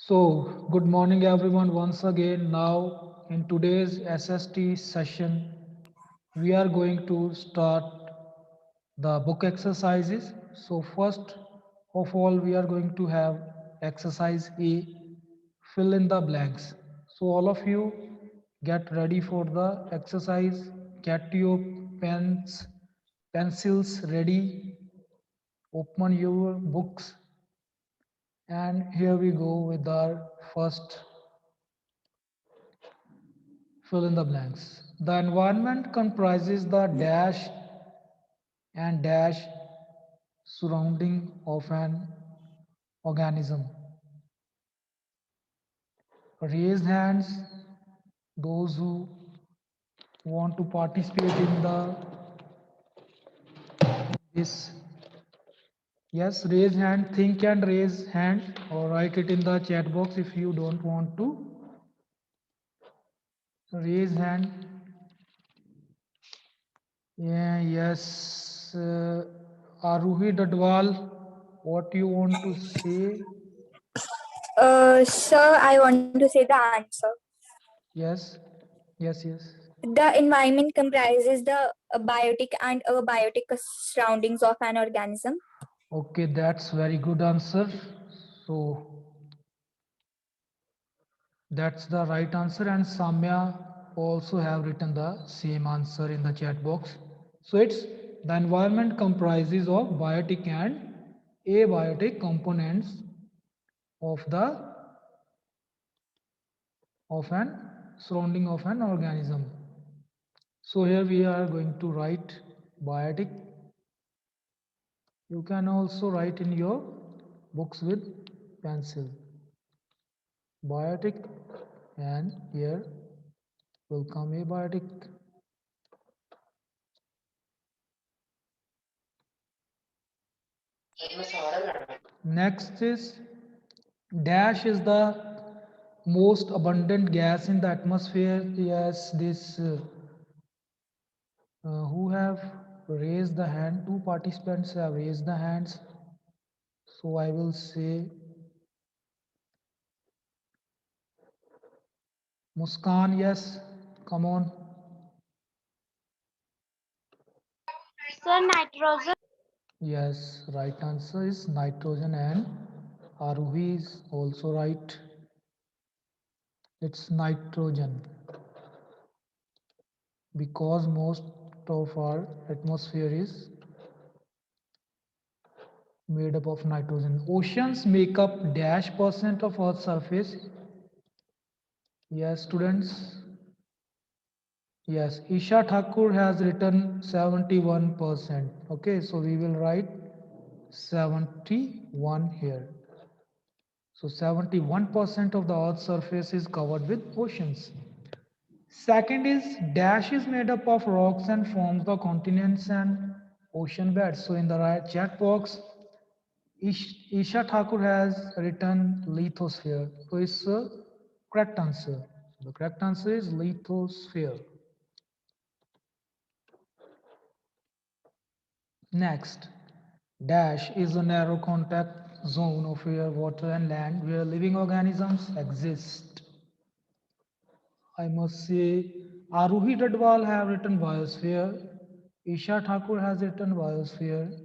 So, good morning everyone once again. Now, in today's SST session, we are going to start the book exercises. So, first of all, we are going to have exercise A, fill in the blanks. So, all of you get ready for the exercise, get your pens, pencils ready, open your books, and here we go with our first fill in the blanks. The environment comprises the dash and dash surrounding of an organism. Raised hands, those who want to participate in the this. Yes, raise hand, think and raise hand or write it in the chat box if you don't want to. Raise hand. Yeah, yes. Aruhi Dadwal, what you want to say? Sir, I want to say the answer. Yes, yes, yes. The environment comprises the biotic and abiotic surroundings of an organism. Okay, that's very good answer. So that's the right answer, and Samya also have written the same answer in the chat box. So it's the environment comprises of biotic and abiotic components of the of an surrounding of an organism. So here we are going to write biotic. You can also write in your books with pencil. Biotic, and here will come abiotic. Next is dash is the most abundant gas in the atmosphere. Yes, this who have raised the hand, two participants have raised the hands. So I will say Muskan, yes, come on. Sir, nitrogen. Yes, right answer is nitrogen, and Aruhi is also right. It's nitrogen because most of our atmosphere is made up of nitrogen. Oceans make up dash percent of Earth's surface. Yes, students. Yes, Isha Thakur has written 71%. Okay, so we will write 71 here. So 71% of the Earth's surface is covered with oceans. Second is dash is made up of rocks and forms the continents and ocean beds. So in the right chat box, Isha Thakur has written lithosphere. So it's a correct answer. The correct answer is lithosphere. Next, dash is a narrow contact zone of air, water, and land where living organisms exist. I must say, Aruhi Dadwal have written biosphere, Isha Thakur has written biosphere,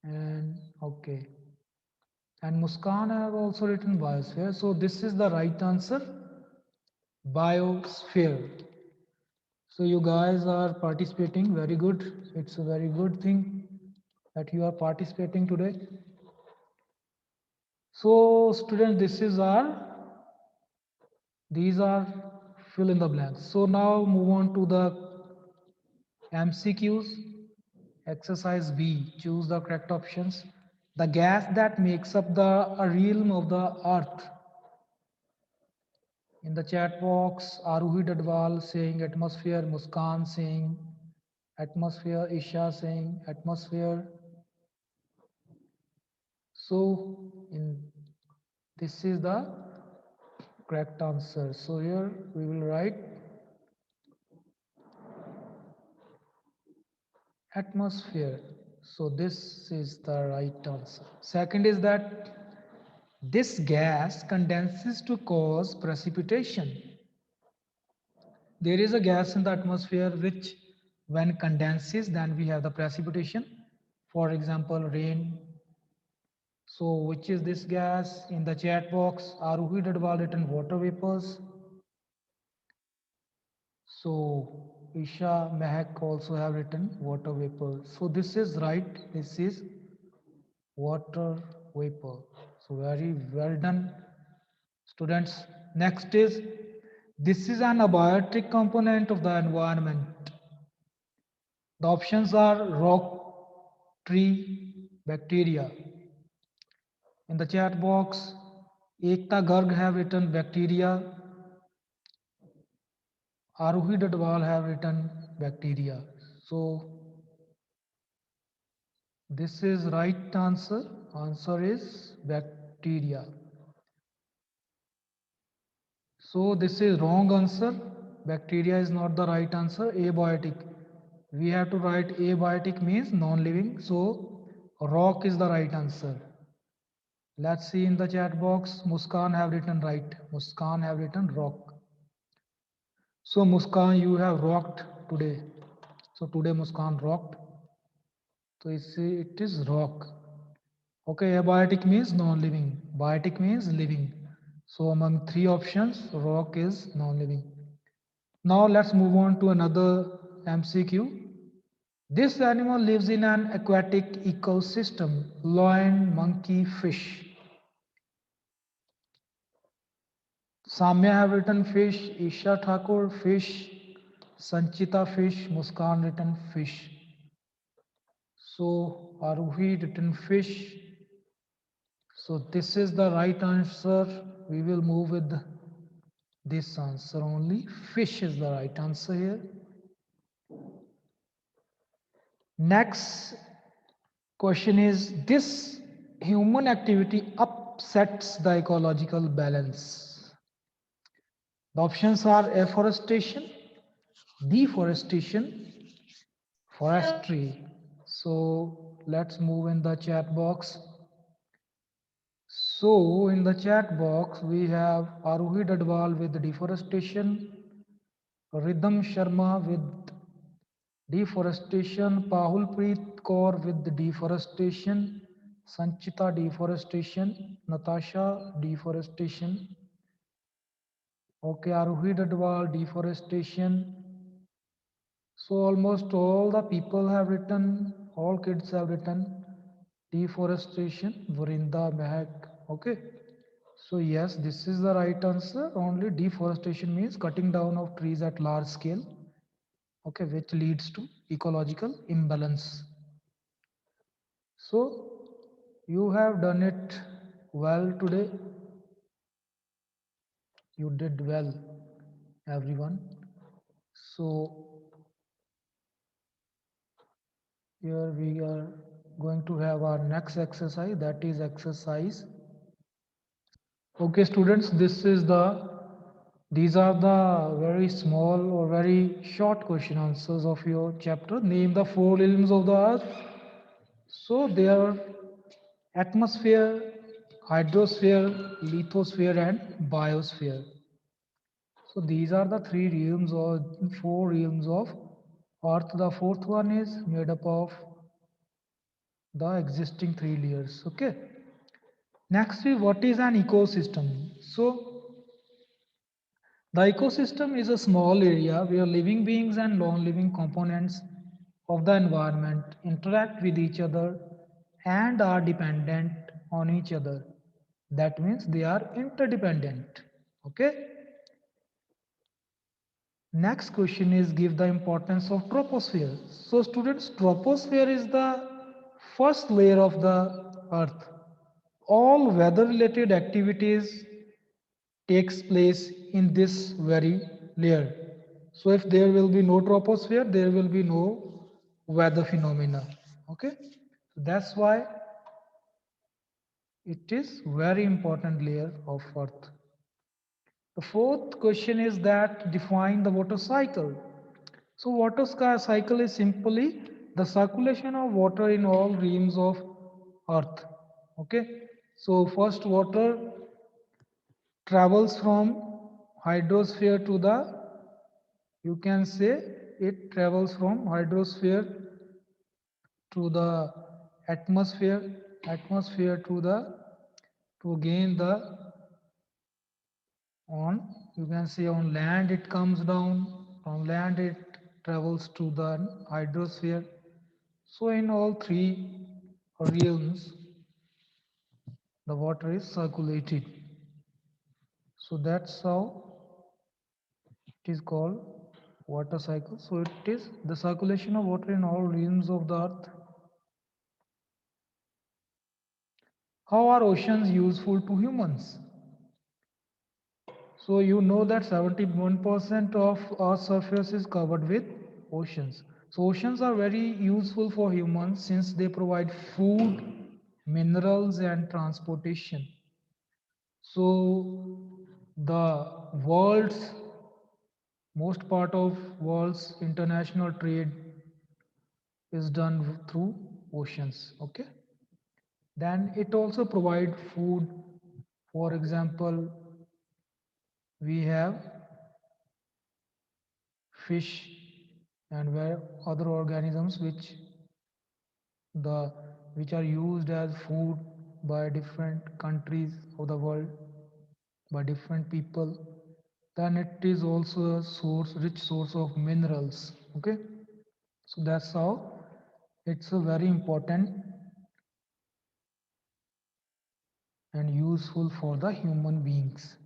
and okay. And Muskan have also written biosphere. So this is the right answer, biosphere. So you guys are participating, very good. It's a very good thing that you are participating today. So students, these are fill in the blanks. So now move on to the MCQs. Exercise B, choose the correct options. The gas that makes up the realm of the earth. In the chat box, Aruhi Dadwal saying atmosphere, Muskan saying atmosphere, Isha saying atmosphere. So in this is the correct answer. So here we will write atmosphere. So this is the right answer. Second is that This gas condenses to cause precipitation. There is a gas in the atmosphere which, when condenses, then we have the precipitation. For example, rain. So, which is this gas? In the chat box, Aruhi Dadwal written water vapors. So, Isha Mehak also have written water vapor. So, this is right. This is water vapor. So, very well done, students. Next is, this is an abiotic component of the environment. The options are rock, tree, bacteria. In the chat box, Ekta Garg have written bacteria. Aruhi Dadwal have written bacteria. So this is right answer. Answer is bacteria. So this is wrong answer. Bacteria is not the right answer. Abiotic. We have to write abiotic means non-living. So rock is the right answer. Let's see in the chat box. Muskan have written right. Muskan have written rock. So Muskan, you have rocked today. So today Muskan rocked. So it is rock. Okay, abiotic means non-living. Biotic means living. So among three options, rock is non-living. Now let's move on to another MCQ. This animal lives in an aquatic ecosystem. Lion, monkey, fish. Samya have written fish, Isha Thakur fish, Sanchita fish, Muskan written fish. So Aruhi written fish. So this is the right answer. We will move with this answer only. Fish is the right answer here. Next question is, this human activity upsets the ecological balance. The options are afforestation, deforestation, forestry. So let's move in the chat box. So in the chat box, we have Aruhi Dadwal with deforestation, Rhythm Sharma with deforestation, Pahul Preet Kaur with deforestation, Sanchita deforestation, Natasha deforestation. Okay, Aruhi Dadwal deforestation. So almost all the people have written, all kids have written deforestation, Vrinda Mehak. Okay. So yes, this is the right answer. Only deforestation means cutting down of trees at large scale. Okay, which leads to ecological imbalance. So you have done it well today. You did well, everyone. So here we are going to have our next exercise, that is exercise. Okay, students, these are the very small or very short question answers of your chapter. Name the four realms of the earth. So they are atmosphere, hydrosphere, lithosphere, and biosphere. So these are the three realms or four realms of earth. The fourth one is made up of the existing three layers. Okay. Next is, what is an ecosystem? So the ecosystem is a small area where living beings and non-living components of the environment interact with each other and are dependent on each other. That means they are interdependent. Okay. Next question is, give the importance of troposphere. So students, troposphere is the first layer of the earth. All weather related activities takes place in this very layer. So if there will be no troposphere, there will be no weather phenomena. Okay, that's why it is very important layer of earth. The fourth question is that define the water cycle. So water cycle is simply the circulation of water in all realms of earth. Okay, So first water travels from hydrosphere to the, you can say it travels from hydrosphere to the atmosphere to the, to gain the, on, you can say on land it comes down, from land it travels to the hydrosphere. So in all three realms the water is circulated. So that's how it is called water cycle. So it is the circulation of water in all realms of the earth. How are oceans useful to humans? So you know that 71% of Earth's surface is covered with oceans. So oceans are very useful for humans since they provide food, minerals and transportation. So the world's, most part of world's international trade is done through oceans. Okay. Then it also provide food. For example, we have fish and where other organisms the which are used as food by different countries of the world, by different people. Then it is also a source, rich source of minerals. Okay, so that's how it's a very important and useful for the human beings.